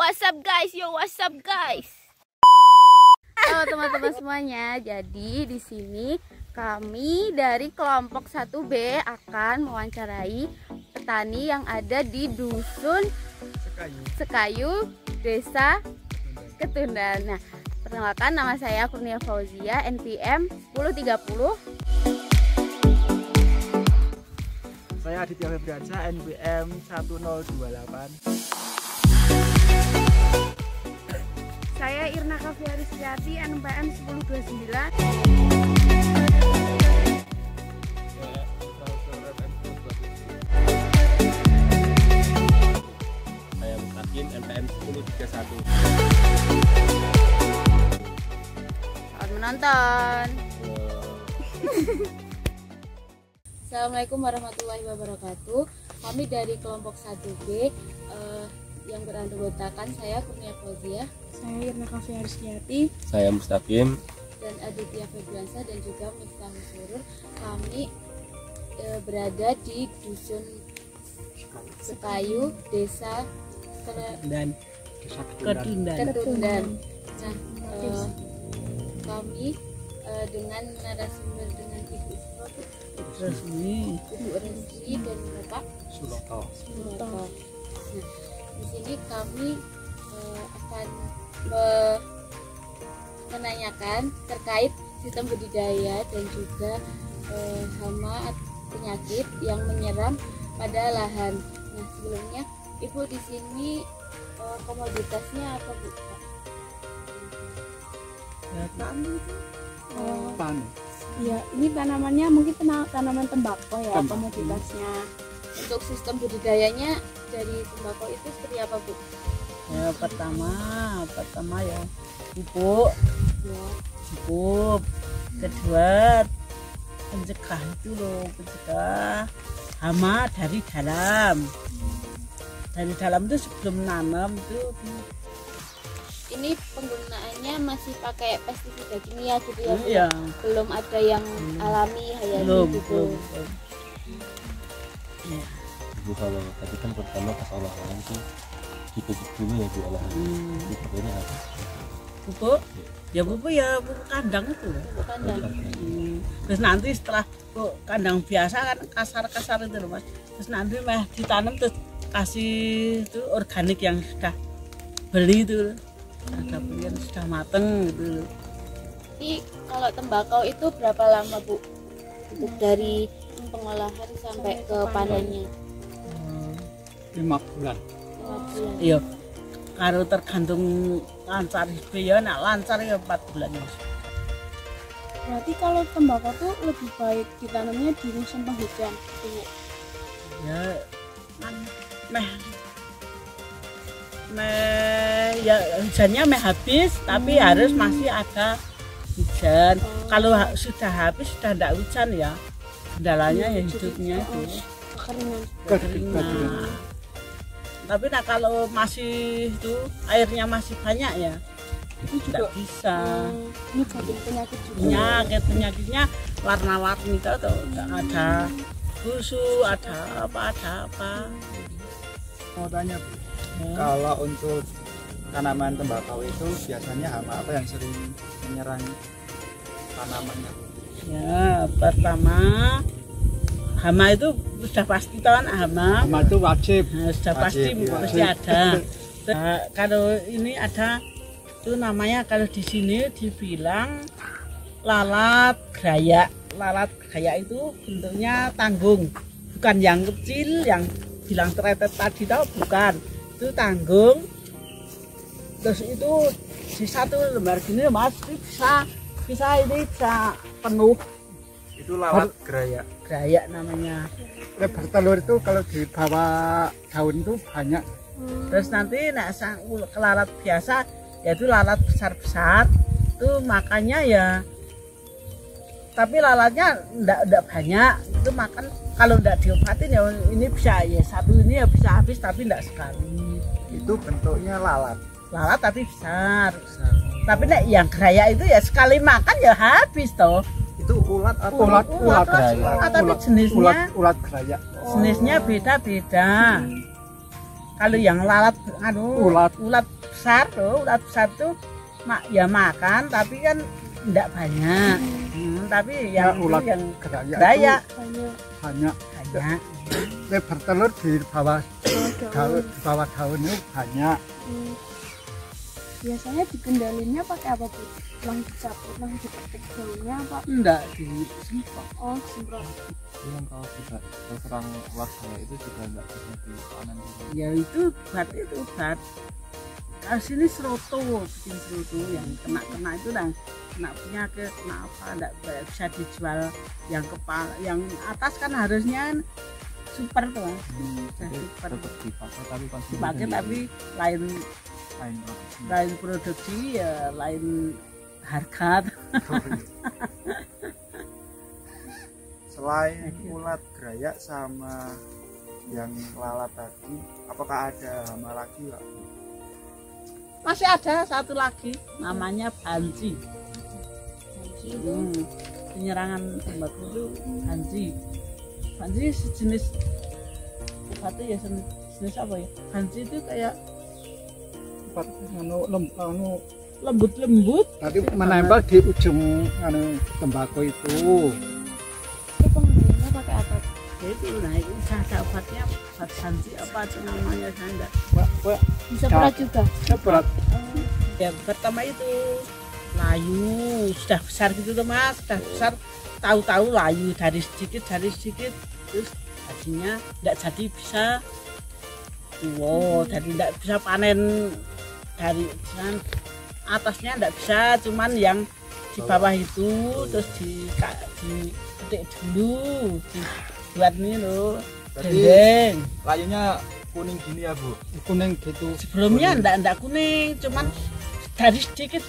what's up guys? Yo, what's up guys? Halo teman-teman semuanya. Jadi di sini kami dari kelompok 1B akan mewawancarai petani yang ada di dusun Sekayu, Desa Ketundan. Nah, perkenalkan nama saya Kurnia Fauzia, NPM 1030. Saya Aditya Febriansyah, NPM 1028. Saya Irna Kaviaristiati, NPM 1029. Saya Mustaqim, NPM 1031. Selamat menonton. Assalamualaikum warahmatullahi wabarakatuh. Kami dari kelompok 1B yang beranggotakan saya Kurnia Fauzia, Saya Irna Kaviaristiati. Saya Mustaqim. dan Aditya Febriansyah dan juga Miftahul Surur. Kami berada di dusun Sekayu, Desa Ketundan. Nah, kami dengan narasumber dengan Ibu Resmi dan Bapak Suloto. Nah, di sini kami akan menanyakan terkait sistem budidaya dan juga hama penyakit yang menyerang pada lahan. Nah, sebelumnya Ibu di sini komoditasnya apa, Bu? Tani. Ya, ini tanamannya mungkin tanaman tembakau ya, komoditasnya. Untuk sistem budidayanya dari tembakau itu seperti apa, Bu? Ya, pertama ya pupuk, Ya. kedua pencegah itu loh, pencegah hama dari dalam itu sebelum nanam itu. Ini penggunaannya masih pakai pestisida kimia gitu ya, Bu? Iya, Belum ada yang alami hayati belum. gitu. Ya. Bu, kalau tadi kan pertama pas olahan tuh dipupuk dulu ya Bu olahan. Pupuknya apa? Pupuk pupuk kandang itu. Bukan dan Terus nanti setelah kandang biasa kan kasar itu loh Mas. Terus nanti mah ditanam terus kasih itu organik yang sudah beli itu. Ada yang sudah mateng gitu. Tapi kalau tembakau itu berapa lama, Bu? Untuk dari pengolahan sampai ke panennya? 5 bulan. 5 bulan. Iya. Kalau tergantung lancar ya, nak lancar ya 4 bulan. Berarti kalau tembakau tuh lebih baik ditanamnya di musim penghujan gitu. Ya kan ya hujannya habis tapi harus masih ada hujan. Kalau sudah habis sudah tidak hujan ya kendalanya ya hidupnya itu kekeringan. Tapi nah kalau masih itu airnya masih banyak ya itu tidak bisa. Ini jadi penyakit juga. Penyakitnya warna-warni itu tuh ada busuk, ada apa. Mau tanya Bu, kalau untuk tanaman tembakau itu biasanya hama apa yang sering menyerang tanamannya? Ya, pertama hama itu sudah pasti kan hama. Hama itu wajib. Nah, sudah pasti ya. ada. Nah, kalau ini ada itu namanya kalau di sini dibilang lalat gaya. Lalat gaya itu bentuknya tanggung, bukan yang kecil yang bilang teretet tadi tahu, bukan. Itu tanggung. Terus itu di satu lembar gini Mas bisa penuh. Itu lalat geraya Namanya. Lebar telur itu kalau di bawah daun itu banyak. Terus nanti lalat biasa yaitu lalat besar itu makannya ya, tapi lalatnya enggak banyak itu makan. Kalau enggak diobatin ya ini bisa ya satu ini ya bisa habis tapi enggak sekali. Itu bentuknya lalat Tapi besar. Tapi yang geraya itu ya sekali makan ya habis toh. Itu ulat atau Ulat tapi jenisnya ulat geraya. Jenisnya beda-beda. Kalau yang lalat ulat besar tuh, ulat besar tuh ya makan tapi kan tidak banyak. Tapi yang ulat yang Geraya Geraya Banyak. banyak. banyak. Bertelur di bawah Daun. di bawah daun itu banyak. Biasanya dikendalinya pakai apa Bu? Lang dicapur, lang dipetik daunnya apa? Enggak disemprot. Oh, semprot. yang kalau sudah terserang ulat Geraya itu juga nggak bisa dipanen dulu. Ya itu obat. Kalau sini seroto, bikin seroto yang kena itu dan kena penyakit, kena apa, enggak bisa dijual yang kepala, yang atas kan harusnya super tuh, Jadi super tetap dipakai tapi konsumsi dipakai sendiri. tapi lain Lain produksi. lain produksi ya lain harga. Selain ulat Geraya sama yang lalat tadi, apakah ada hama lagi Pak? Masih ada satu lagi namanya banci. Penyerangan tembakau itu banci. Banci sejenis obatnya ya sejenis apa ya? Banci itu kayak lembut-lembut. Tadi menempel di ujung tembakau itu. Itu pengambilannya pakai apa? Ya itu nah itu ada obatnya, obat banci apa itu namanya saya enggak. Bisa berat juga. Berat. Ya pertama itu layu sudah besar gitu tuh Mas, sudah besar tahu-tahu layu dari sedikit terus hasilnya enggak jadi bisa jadi enggak bisa panen dari atasnya enggak bisa, cuman yang di bawah itu terus dipetik dulu dibuat ini loh dendeng. Layunya kuning gini ya Bu? Kuning gitu. Sebelumnya enggak kuning, cuman dari sedikit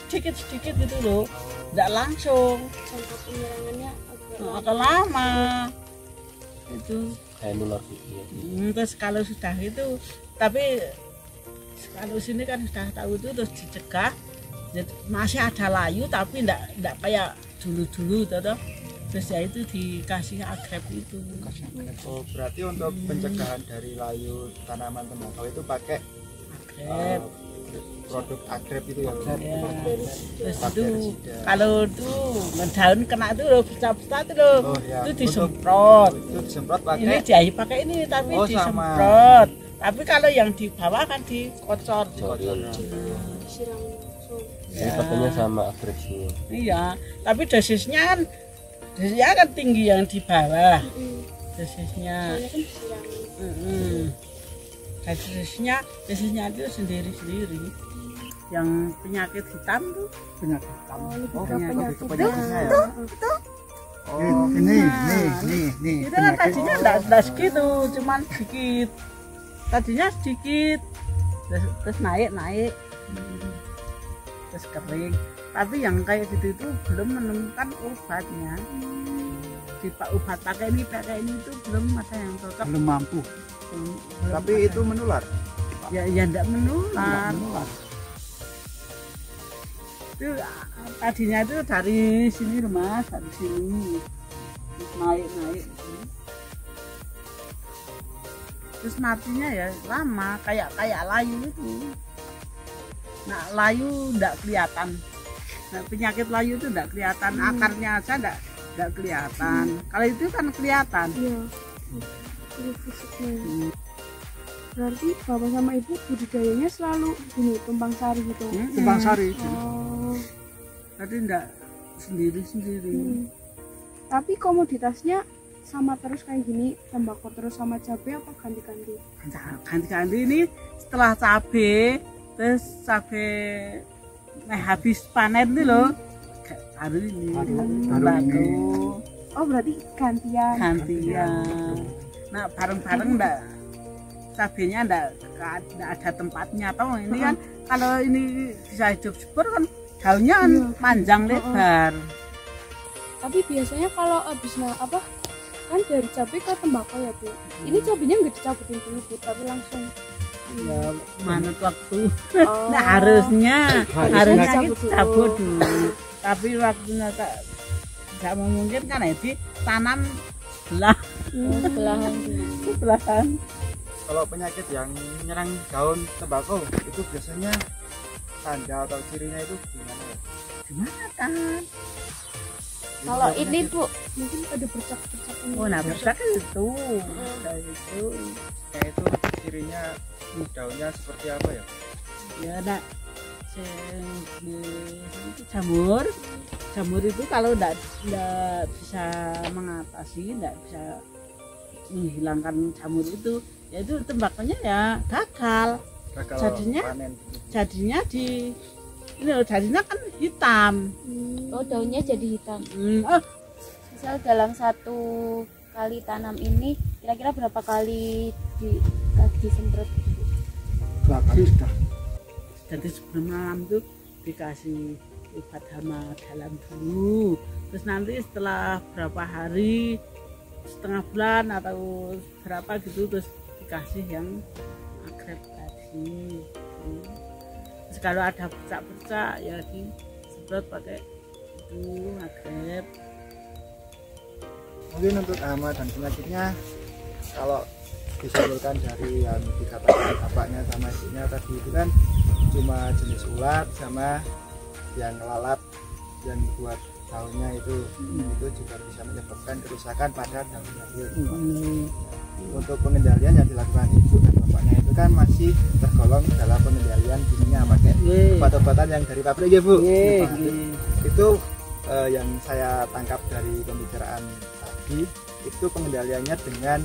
gitu loh, enggak langsung. Jangka penyerangannya Agak lama itu. Kayak nular gitu ya. Terus kalau sudah itu, tapi kalau sini kan sudah tahu itu terus dicegah. Jadi masih ada layu tapi enggak kayak dulu toh. Terus ya itu dikasih agrep itu. Oh, berarti untuk pencegahan dari layu tanaman tembakau itu pakai Agrep. produk agrep itu ya. Ya. Terus itu Bakterisida. kalau tuh daun kena itu loh, besar-besar itu loh, Oh, ya. itu disemprot. Itu disemprot Ini pakai jahi pakai ini tapi Oh, sama. disemprot. Tapi kalau yang di bawah kan dikocor. Corin. disiram langsung. Jadi pakainya sama agrek semua. Iya, tapi dosisnya kan tinggi yang di bawah. Dosisnya. Soalnya kan disiram. Dosisnya itu sendiri-sendiri. Yang penyakit hitam tuh penyakit hitam. Oh, lebih Oh, ke lebih penyakit. ke penyakitnya ya. Oh, nih. itu kan tadinya enggak segitu, cuman sedikit. Tadinya sedikit, terus naik, terus kering. Tapi yang kayak gitu itu belum menemukan obatnya. Di obat pakai ini itu belum ada yang cocok. Belum mampu. Belum Tapi ada. itu menular. ya enggak menular. Menular. Itu tadinya itu dari sini loh Mas, dari sini. Terus naik. Terus matinya ya lama, kayak layu itu. Nah, layu enggak kelihatan. Nah, penyakit layu itu enggak kelihatan, akarnya aja enggak kelihatan. Kalau itu kan kelihatan. Iya. Ini fisiknya. Berarti bapak sama ibu budidayanya selalu gini tumpang sari gitu. Tumpang sari. Oh. Tapi enggak sendiri-sendiri. Tapi komoditasnya sama terus kayak gini, tembakau terus sama cabai apa ganti-ganti? Ganti-ganti ini setelah cabai, terus cabai habis panen itu loh. Baru ini tembakau. Oh berarti gantian. Nah bareng-bareng enggak, cabainya enggak ada tempatnya toh. Ini kan kalau ini bisa hidup subur kan daunnya kan panjang lebar. Tapi biasanya kalau habis kan dari cabai ke tembakau ya Bu. Ini cabainya nggak dicabutin dulu Bu, tapi langsung. Ya manut waktu. Oh. Nah harusnya dicabut cabut dulu. Tapi waktunya nggak memungkinkan ya ditanam sebelah. Sebelahan. Kalau penyakit yang menyerang daun tembakau itu biasanya tanda atau cirinya itu gimana ya? Gimana kan? Kalau ini Bu, Mungkin ada bercak-bercak ini. Oh, nah bercak itu. Dari itu. Ya itu cirinya daunnya seperti apa ya? Ya nak itu jamur itu kalau enggak bisa mengatasi, enggak bisa menghilangkan jamur itu, ya itu tembakonya ya gagal. Gagal Jadinya? panen. Jadinya jadinya kan hitam. oh daunnya jadi hitam. Oh, Misal dalam satu kali tanam ini kira-kira berapa kali disemprot? Berapa kali sudah? jadi sebelum malam tuh dikasih obat hama dalam dulu, terus nanti setelah berapa hari, setengah bulan atau berapa gitu, terus dikasih yang akrep tadi. Terus kalau ada bercak-bercak ya disemprot pakai itu akrep. Mungkin untuk hama dan penyakitnya kalau disimpulkan dari yang dikatakan bapaknya sama ibunya tadi itu kan cuma jenis ulat sama yang lalat yang buat daunnya itu juga bisa menyebabkan kerusakan pada daunnya. Untuk pengendalian yang dilakukan ibu dan bapaknya itu kan masih tergolong dalam pengendalian kimia pakai obat-obatan yang dari pabrik ya Bu. Itu yang saya tangkap dari pembicaraan tadi, itu pengendaliannya dengan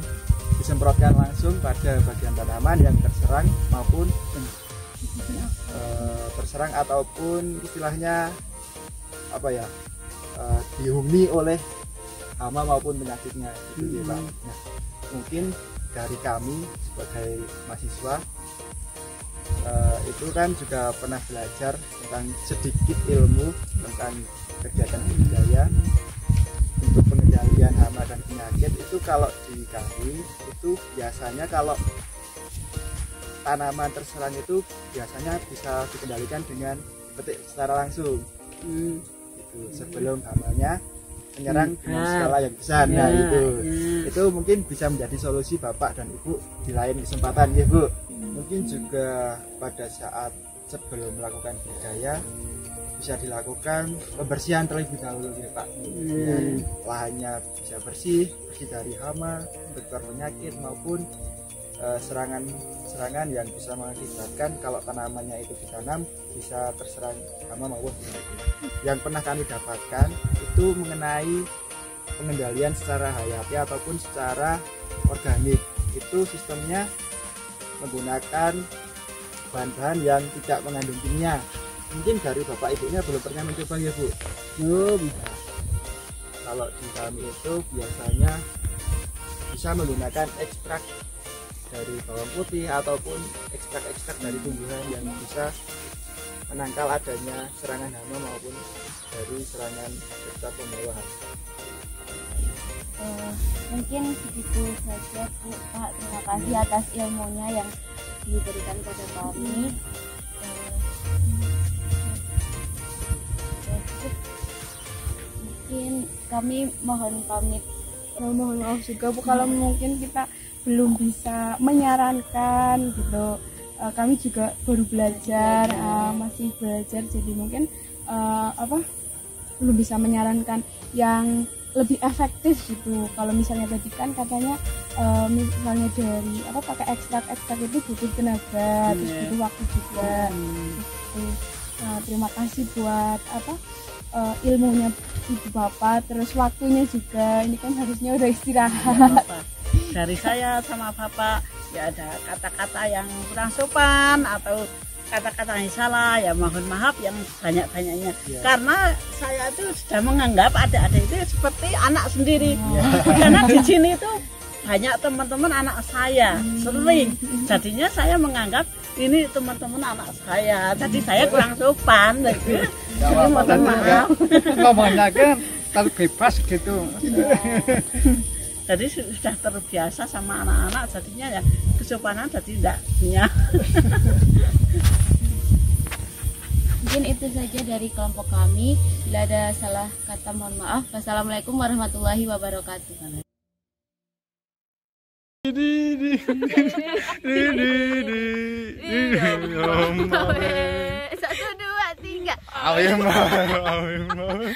disemprotkan langsung pada bagian tanaman yang terserang maupun terserang ataupun istilahnya apa ya, dihuni oleh hama maupun penyakitnya gitu ya Pak. Nah, mungkin dari kami sebagai mahasiswa itu kan juga pernah belajar tentang sedikit ilmu tentang kegiatan budidaya. Untuk pengendalian hama dan penyakit itu kalau di kami itu biasanya kalau tanaman terserang itu biasanya bisa dikendalikan dengan petik secara langsung itu sebelum hamanya menyerang dengan skala yang besar. Nah itu mungkin bisa menjadi solusi bapak dan ibu di lain kesempatan ya Bu. Mungkin juga pada saat sebelum melakukan budidaya bisa dilakukan pembersihan terlebih dahulu ya Pak. Lahannya bisa bersih dari hama, vektor penyakit maupun serangan yang bisa mengakibatkan kalau tanamannya itu ditanam bisa terserang hama maupun penyakit. Yang pernah kami dapatkan itu mengenai pengendalian secara hayati ataupun secara organik, itu sistemnya menggunakan bahan-bahan yang tidak mengandung kimia. Mungkin dari bapak ibunya belum pernah mencoba ya Bu? Belum. Nah, kalau di kami itu biasanya bisa menggunakan ekstrak dari bawang putih ataupun ekstrak-ekstrak dari tumbuhan yang bisa menangkal adanya serangan hama maupun dari serangan vektor pembawa hama. Mungkin segitu saja Bu Pak, terima kasih atas ilmunya yang diberikan pada kami. Mungkin kami mohon pamit. Mohon maaf juga Bu kalau mungkin kita belum bisa menyarankan gitu. Kami juga baru belajar, masih belajar, jadi mungkin belum bisa menyarankan yang lebih efektif gitu. Kalau misalnya tadi kan katanya misalnya dari pakai ekstrak itu butuh tenaga, terus butuh waktu juga gitu. Nah, terima kasih buat ilmunya Ibu Bapak, terus waktunya juga, ini kan harusnya udah istirahat. Dari saya sama Bapak ya ada kata-kata yang kurang sopan atau kata-kata yang salah ya mohon maaf yang banyak-banyaknya karena saya itu sudah menganggap adik-adik itu seperti anak sendiri karena di sini itu banyak teman-teman anak saya sering, jadinya saya menganggap ini teman-teman anak saya, jadi saya kurang sopan gitu. Jadi mohon maaf ngomongnya kan terbebas gitu. Jadi sudah terbiasa sama anak-anak, jadinya ya kesopanan jadi tidak punya. Mungkin itu saja dari kelompok kami. Bila ada salah kata mohon maaf. Wassalamualaikum warahmatullahi wabarakatuh. Satu Awim.